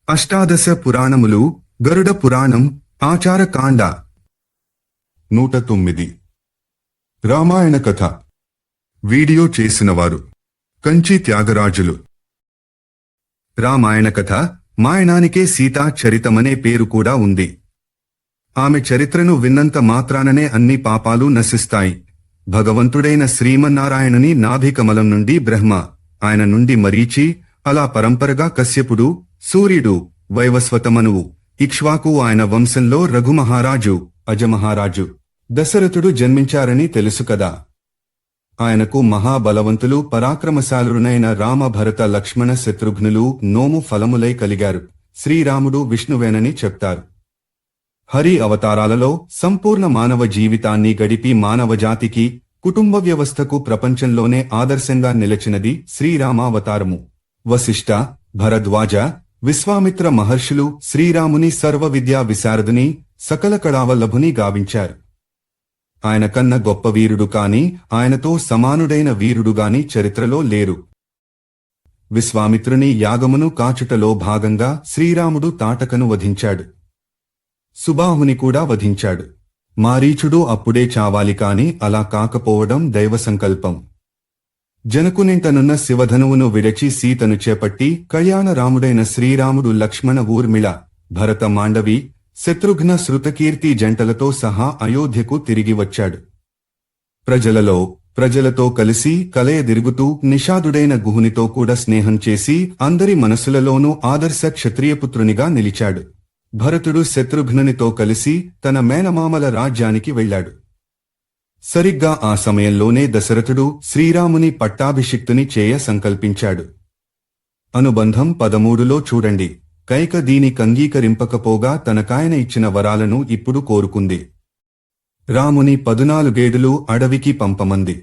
అష్టాదశ పురాణములు గరుడ పురాణం ఆచారకాండ 109 రామాయణ కథ వీడియో చేసినవారు కంచి త్యాగరాజులు రామాయణ కథ మాయనానికే సీతా చరితమనే పేరు కూడా ఉంది. ఆమె చరిత్రను విన్నంత మాత్రాననే అన్ని పాపాలు నశిస్తాయి. భగవంతుడైన శ్రీమన్నారాయణుని నాభికమలం నుండి బ్రహ్మ, ఆయన నుండి మరీచి, అలా పరంపరగా కశ్యపుడు, సూర్యుడు, వైవస్వతమనువు, ఇక్ష్వాకు, ఆయన వంశంలో రఘుమహారాజు, అజమహారాజు, దశరథుడు జన్మించారని తెలుసు కదా. ఆయనకు మహాబలవంతులు పరాక్రమశాలునైన రామ, భరత, లక్ష్మణ, శత్రుఘ్నులు నోము ఫలములై కలిగారు. శ్రీరాముడు విష్ణువేనని చెప్తారు. హరి అవతారాలలో సంపూర్ణ మానవ జీవితాన్ని గడిపి మానవజాతికి, కుటుంబ వ్యవస్థకు ప్రపంచంలోనే ఆదర్శంగా నిలిచినది శ్రీరామావతారము. వశిష్ఠ, భరద్వాజ, విశ్వామిత్ర మహర్షులు శ్రీరాముని సర్వ విద్యా విశారదుని, సకల కళావల్లభుని గావించారు. ఆయన కన్న గొప్ప వీరుడు కాని, ఆయనతో సమానుడైన వీరుడుగాని చరిత్రలో లేరు. విశ్వామిత్రుని యాగమును కాచుటలో భాగంగా శ్రీరాముడు తాటకను వధించాడు. సుబాహుని కూడా వధించాడు. మారీచుడు అప్పుడే చావాలి కాని అలా కాకపోవడం దైవ సంకల్పం. జనకునింటనున్న శివధనువును విడచి సీతను చేపట్టి కళ్యాణ రాముడైన శ్రీరాముడు లక్ష్మణ, ఊర్మిళ, భరత, మాండవి, శత్రుఘ్న, శృతకీర్తి జంటలతో సహా అయోధ్యకు తిరిగి వచ్చాడు. ప్రజలతో కలిసి కలయదిరుగుతూ నిషాదుడైన గుహునితో కూడా స్నేహం చేసి అందరి మనసులలోనూ ఆదర్శ క్షత్రియపుత్రునిగా నిలిచాడు. భరతుడు శత్రుఘ్నునితో కలిసి తన మేనమామల రాజ్యానికి వెళ్లాడు. సరిగ్గా ఆ సమయంలోనే దశరథుడు శ్రీరాముని పట్టాభిషిక్తుని చేయ సంకల్పించాడు. అనుబంధం 13లో చూడండి. కైక దీని కంగీకరింపకపోగా తనకాయన ఇచ్చిన వరాలను ఇప్పుడు కోరుకుంది. రాముని 14 ఏడులు అడవికి పంపమంది.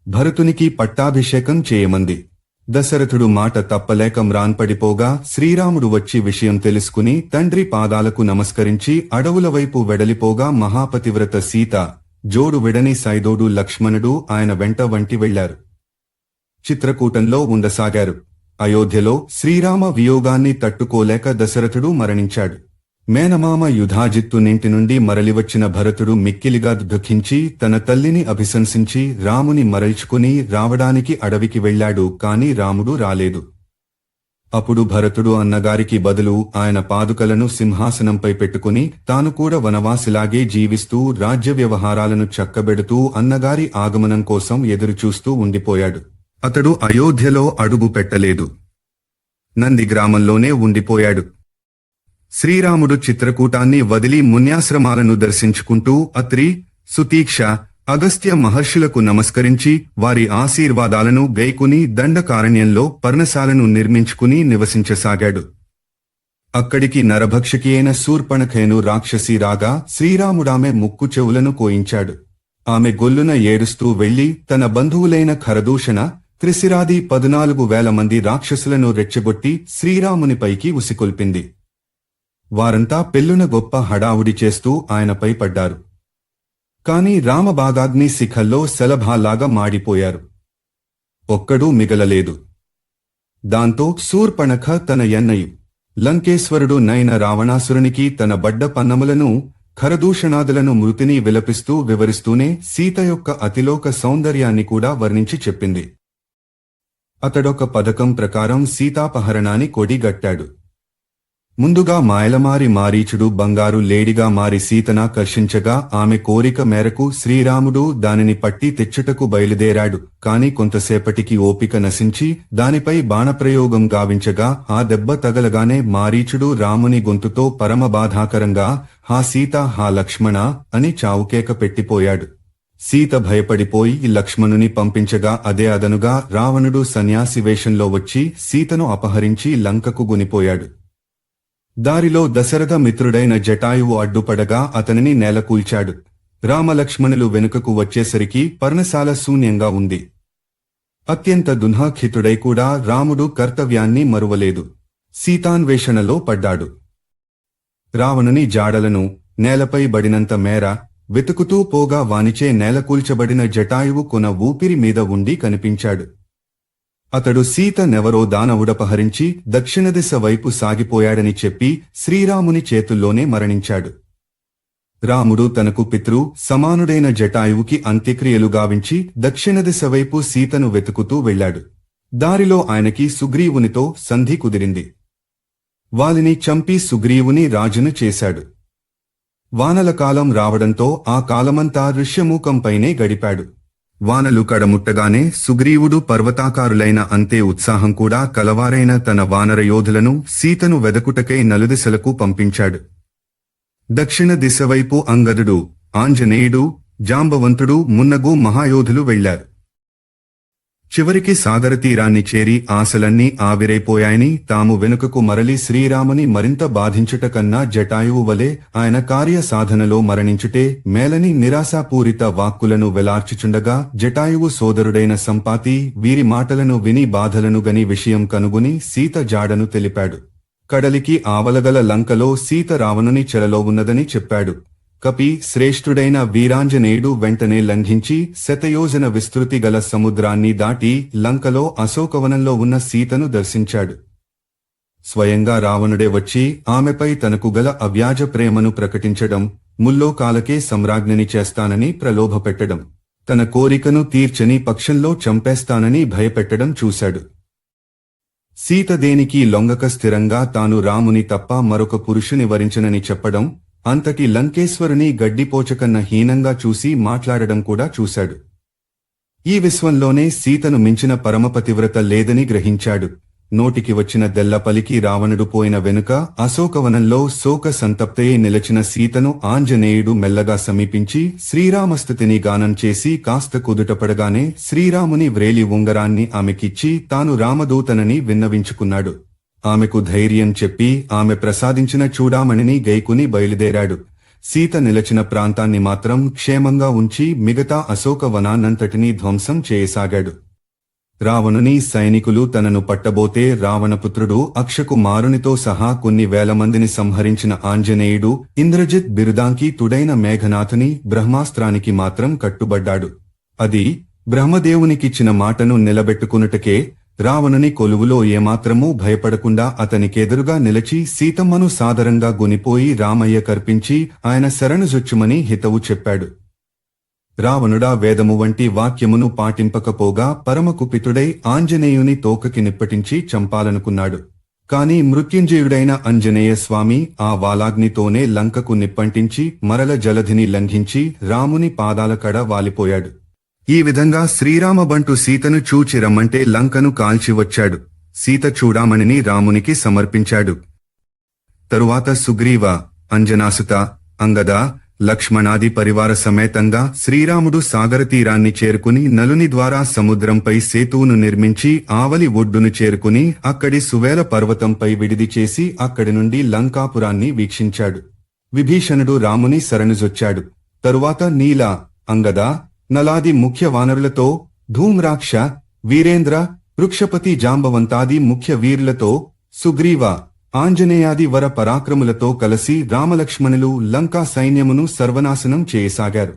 భరతునికి పట్టాభిషేకం చేయమంది. దశరథుడు మాట తప్పలేక మ్రాన్పడిపోగా శ్రీరాముడు వచ్చి విషయం తెలుసుకుని తండ్రి పాదాలకు నమస్కరించి అడవుల వైపు వెడలిపోగా మహాపతివ్రత సీత, జోడు విడని సైదోడు లక్ష్మణుడు ఆయన వెంట వంటి వెళ్లారు. చిత్రకూటంలో ఉండసాగారు. అయోధ్యలో శ్రీరామ వియోగాన్ని తట్టుకోలేక దశరథుడు మరణించాడు. మేనమామ యుధాజిత్తునింటి నుండి మరలివచ్చిన భరతుడు మిక్కిలిగా దుఃఖించి తన తల్లిని అభిశంసించి రాముని మరల్చుకుని రావడానికి అడవికి వెళ్లాడు. కాని రాముడు రాలేదు. అప్పుడు భరతుడు అన్నగారికి బదులు ఆయన పాదుకలను సింహాసనంపై పెట్టుకుని తాను కూడా వనవాసిలాగే జీవిస్తూ రాజ్య వ్యవహారాలను చక్కబెడుతూ అన్నగారి ఆగమనం కోసం ఎదురుచూస్తూ ఉండిపోయాడు. అతడు అయోధ్యలో అడుగు పెట్టలేదు. నంది గ్రామంలోనే ఉండిపోయాడు. శ్రీరాముడు చిత్రకూటాన్ని వదిలి మున్యాశ్రమాలను దర్శించుకుంటూ అత్రి, సుతీక్ష, అగస్త్య మహర్షులకు నమస్కరించి వారి ఆశీర్వాదాలను గైకుని దండకారణ్యంలో పర్ణశాలను నిర్మించుకుని నివసించసాగాడు. అక్కడికి నరభక్షకి అయిన శూర్పణఖేను రాక్షసి రాగా శ్రీరాముడామె ముక్కు చెవులను కోయించాడు. ఆమె గొల్లున ఏడుస్తూ వెళ్లి తన బంధువులైన ఖరదూషణ, త్రిశిరాది 14,000 మంది రాక్షసులను రెచ్చగొట్టి శ్రీరామునిపైకి ఉసికొల్పింది. వారంతా పెళ్లున గొప్ప హడావుడి చేస్తూ ఆయనపై పడ్డారు. కాని రామబాగాగ్ని శిఖల్లో శలభాలాగా మాడిపోయారు. ఒక్కడూ మిగలలేదు. దాంతో శూర్పణఖ తన యన్నయు లంకేశ్వరుడు నైన రావణాసురునికి తన బడ్డ పన్నములను, ఖరదూషణాదులను మృతిని విలపిస్తూ వివరిస్తూనే సీత యొక్క అతిలోక సౌందర్యాన్ని కూడా వర్ణించి చెప్పింది. అతడొక పథకం ప్రకారం సీతాపహరణాన్ని కొడిగట్టాడు. ముందుగా మాయలమారి మారీచుడు బంగారు లేడిగా మారి సీతనాకర్షించగా ఆమె కోరిక మేరకు శ్రీరాముడు దానిని పట్టి తెచ్చుటకు బయలుదేరాడు. కాని కొంతసేపటికి ఓపిక నశించి దానిపై బాణప్రయోగం గావించగా ఆ దెబ్బ తగలగానే మారీచుడు రాముని గొంతుతో పరమ బాధాకరంగా హా సీత, హా లక్ష్మణ అని చావుకేక పెట్టిపోయాడు. సీత భయపడిపోయి లక్ష్మణుని పంపించగా అదే అదనుగా రావణుడు సన్యాసి వేషంలో వచ్చి సీతను అపహరించి లంకకు గునిపోయాడు. దారిలో దశరథ మిత్రుడైన జటాయువు అడ్డుపడగా అతనిని నేలకూల్చాడు. రామలక్ష్మణులు వెనుకకు వచ్చేసరికి పర్ణశాల శూన్యంగా ఉంది. అత్యంత దుఃఖితుడై కూడా రాముడు కర్తవ్యాన్ని మరువలేదు. సీతాన్వేషణలో పడ్డాడు. రావణుని జాడలను నేలపై బడినంత మేర వెతుకుతూ పోగా వానిచే నేలకూల్చబడిన జటాయువు కొన ఊపిరి మీద ఉండి కనిపించాడు. అతడు సీతనెవరో దానవుడపహరించి దక్షిణదిశ వైపు సాగిపోయాడని చెప్పి శ్రీరాముని చేతుల్లోనే మరణించాడు. రాముడు తనకు పితృ సమానుడైన జటాయువుకి అంత్యక్రియలు గావించి దక్షిణదిశ వైపు సీతను వెతుకుతూ వెళ్లాడు. దారిలో ఆయనకి సుగ్రీవునితో సంధి కుదిరింది. వాలిని చంపి సుగ్రీవుని రాజును చేశాడు. వానల కాలం రావడంతో ఆ కాలమంతా ఋష్యమూకంపైనే గడిపాడు. వానలు కడముట్టగానే సుగ్రీవుడు పర్వతాకారులైన అంతే ఉత్సాహం కూడా కలవారైన తన వానర యోధులను సీతను వెదకుటకై నలుదిశలకు పంపించాడు. దక్షిణ దిశవైపు అంగదుడు, ఆంజనేయుడు, జాంబవంతుడు మున్నగు మహాయోధులు వెళ్లారు. చివరికి సాగరతీరాన్ని చేరి ఆశలన్నీ ఆవిరైపోయాయని తాము వెనుకకు మరలి శ్రీరాముని మరింత బాధించుట కన్నా జటాయువు వలె ఆయన కార్యసాధనలో మరణించుటే మేలని నిరాశాపూరిత వాక్కులను వెలార్చుచుండగా జటాయువు సోదరుడైన సంపాతి వీరి మాటలను విని బాధలను గని విషయం కనుగొని సీత జాడను తెలిపాడు. కడలికి ఆవలగల లంకలో సీత రావణుని చెరలో ఉన్నదని చెప్పాడు. కపి శ్రేష్ఠుడైన వీరాంజనేయుడు వెంటనే లంఘించి శతయోజన విస్తృతి గల సముద్రాన్ని దాటి లంకలో అశోకవనంలో ఉన్న సీతను దర్శించాడు. స్వయంగా రావణుడే వచ్చి ఆమెపై తనకు గల అవ్యాజ ప్రేమను ప్రకటించడం, ముల్లోకాలకే సమ్రాజ్ఞిని చేస్తానని ప్రలోభపెట్టడం, తన కోరికను తీర్చని పక్షంలో చంపేస్తానని భయపెట్టడం చూశాడు. సీత దేనికి లొంగక స్థిరంగా తాను రాముని తప్ప మరొక పురుషుని వరించనని చెప్పడం, అంతటి లంకేశ్వరుని గడ్డిపోచకన్న హీనంగా చూసి మాట్లాడడం కూడా చూశాడు. ఈ విశ్వంలోనే సీతను మించిన పరమపతివ్రత లేదని గ్రహించాడు. నోటికి వచ్చిన దెల్లపలికి రావణుడు పోయిన వెనుక అశోకవనంలో శోక సంతప్తయే నిలచిన సీతను ఆంజనేయుడు మెల్లగా సమీపించి శ్రీరామస్తుతిని గానం చేసి కాస్త కుదుటపడగానే శ్రీరాముని వ్రేలి ఉంగరాన్ని ఆమెకిచ్చి తాను రామదూతనని విన్నవించుకున్నాడు. ఆమెకు ధైర్యం చెప్పి ఆమె ప్రసాదించిన చూడామణిని గైకుని బయలుదేరాడు. సీత నిలచిన ప్రాంతాన్ని మాత్రం క్షేమంగా ఉంచి మిగతా అశోకవనాన్నంతటినీ ధ్వంసం చేయసాగాడు. రావణుని సైనికులు తనను పట్టబోతే రావణపుత్రుడు అక్షకుమారునితో సహా కొన్ని వేల మందిని సంహరించిన ఆంజనేయుడు ఇంద్రజిత్ బిరుదాంకి తుడైన మేఘనాథుని బ్రహ్మాస్త్రానికి మాత్రం కట్టుబడ్డాడు. అది బ్రహ్మదేవునికిచ్చిన మాటను నిలబెట్టుకునుటకే. రావణుని కొలువులో ఏమాత్రమూ భయపడకుండా అతనికెదురుగా నిలచి సీతమ్మను సాదరంగా గొనిపోయి రామయ్య కర్పించి ఆయన శరణుజొచ్చుమని హితవు చెప్పాడు. రావణుడా వేదము వంటి వాక్యమును పాటింపకపోగా పరమకుపితుడై ఆంజనేయుని తోకకి నిప్పటించి చంపాలనుకున్నాడు. కాని మృత్యుంజయుడైన ఆంజనేయ స్వామి ఆ వాలాగ్నితోనే లంకకు నిప్పంటించి మరల జలధిని లంఘించి రాముని పాదాల కడ వాలిపోయాడు. ఈ విధంగా శ్రీరామబంటు సీతను చూచి రమ్మంటే లంకను కాల్చి వచ్చాడు. సీత చూడామణిని రామునికి సమర్పించాడు. తరువాత సుగ్రీవ, అంజనాసుత, అంగద, లక్ష్మణాది పరివార సమేతంగా శ్రీరాముడు సాగరతీరాన్ని చేరుకుని నలుని ద్వారా సముద్రంపై సేతువును నిర్మించి ఆవలి ఒడ్డును చేరుకుని అక్కడి సువేల పర్వతంపై విడిది చేసి అక్కడి నుండి లంకాపురాన్ని వీక్షించాడు. విభీషణుడు రాముని శరణుజొచ్చాడు. తరువాత నీల, అంగద, నలాది ముఖ్య వానరులతో, ధూమ్రాక్ష, వీరేంద్ర, వృక్షపతి జాంబవంతాది ముఖ్య వీరులతో, సుగ్రీవ, ఆంజనేయాది వర పరాక్రములతో కలసి రామలక్ష్మణులు లంకా సైన్యమును సర్వనాశనం చేయసాగారు.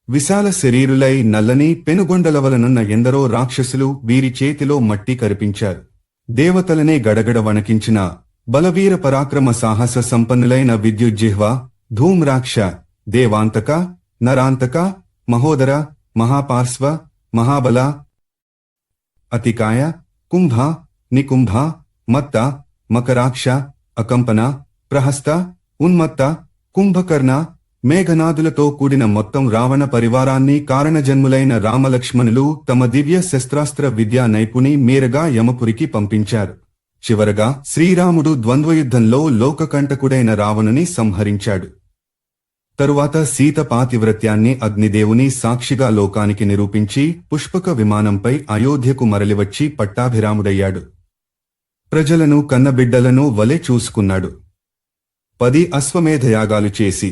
విశాల శరీరులై నల్లని పెనుగొండలవలనున్న ఎందరో రాక్షసులు వీరి చేతిలో మట్టి కరిపించారు. దేవతలనే గడగడ వణకించిన బలవీర పరాక్రమ సాహస సంపన్నులైన విద్యుజ్జిహ్వ, ధూమ్రాక్ష, దేవాంతక, నరాంతక, మహోదర, మహాపార్శ్వ, మహాబల, అతికాయ, కుంభ, నికుంభ, మత్త, మకరాక్ష, అకంపన, ప్రహస్త, ఉన్మత్త, కుంభకర్ణ, మేఘనాదులతో కూడిన మొత్తం రావణ పరివారాన్ని కారణజన్ములైన రామలక్ష్మణులు తమ దివ్య శస్త్రాస్త్ర విద్యా నైపుణి మేరగా యమపురికి పంపించారు. చివరగా శ్రీరాముడు ద్వంద్వయుద్ధంలో లోకకంటకుడైన రావణుని సంహరించాడు. తరువాత సీత పాతివ్రత్యాన్ని అగ్నిదేవుని సాక్షిగా లోకానికి నిరూపించి పుష్పక విమానంపై అయోధ్యకు మరలివచ్చి పట్టాభిరాముడయ్యాడు. ప్రజలను కన్నబిడ్డలను వలె చూసుకున్నాడు. 10 అశ్వమేధయాగాలు చేసి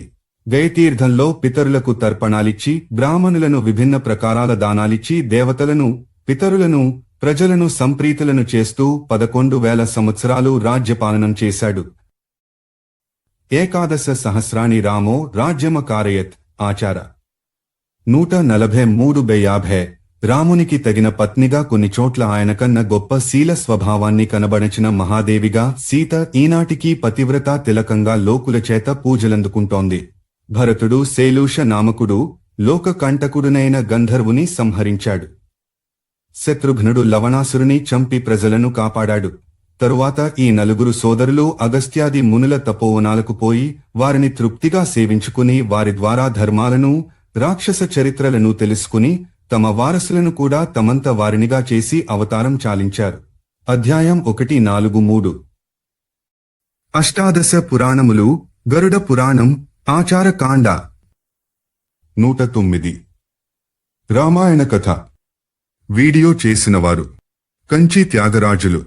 గయతీర్థంలో పితరులకు తర్పణాలిచ్చి బ్రాహ్మణులను విభిన్న ప్రకారాల దానాలిచ్చి దేవతలను, పితరులను, ప్రజలను సంప్రీతులను చేస్తూ 11,000 సంవత్సరాలు రాజ్యపాలనం చేశాడు. 11 సహస్రాణి రామో రాజ్యమకారయత్ ఆచార 143 50 రామునికి తగిన పత్నిగా కొన్ని చోట్ల ఆయనకన్న గొప్ప శీల స్వభావాన్ని కనబరచిన మహాదేవిగా సీత ఈనాటికీ పతివ్రతా తిలకంగా లోకుల చేత పూజలందుకుంటోంది. భరతుడు శైలూష నామకుడు లోకకంటకుడునైన గంధర్వుని సంహరించాడు. శత్రుఘ్నుడు లవణాసురుని చంపి ప్రజలను కాపాడాడు. తరువాత ఈ నలుగురు సోదరులు అగస్త్యాది మునుల తపోవనాలకు పోయి వారిని తృప్తిగా సేవించుకుని వారి ద్వారా ధర్మాలను, రాక్షస చరిత్రలను తెలుసుకుని తమ వారసులను కూడా తమంత వారినిగా చేసి అవతారం చాలించారు. అధ్యాయం 1-4-3 అష్టాదశ పురాణములు గరుడ పురాణం ఆచారకాండ 109 రామాయణ కథ వీడియో చేసినవారు కంచి త్యాగరాజులు.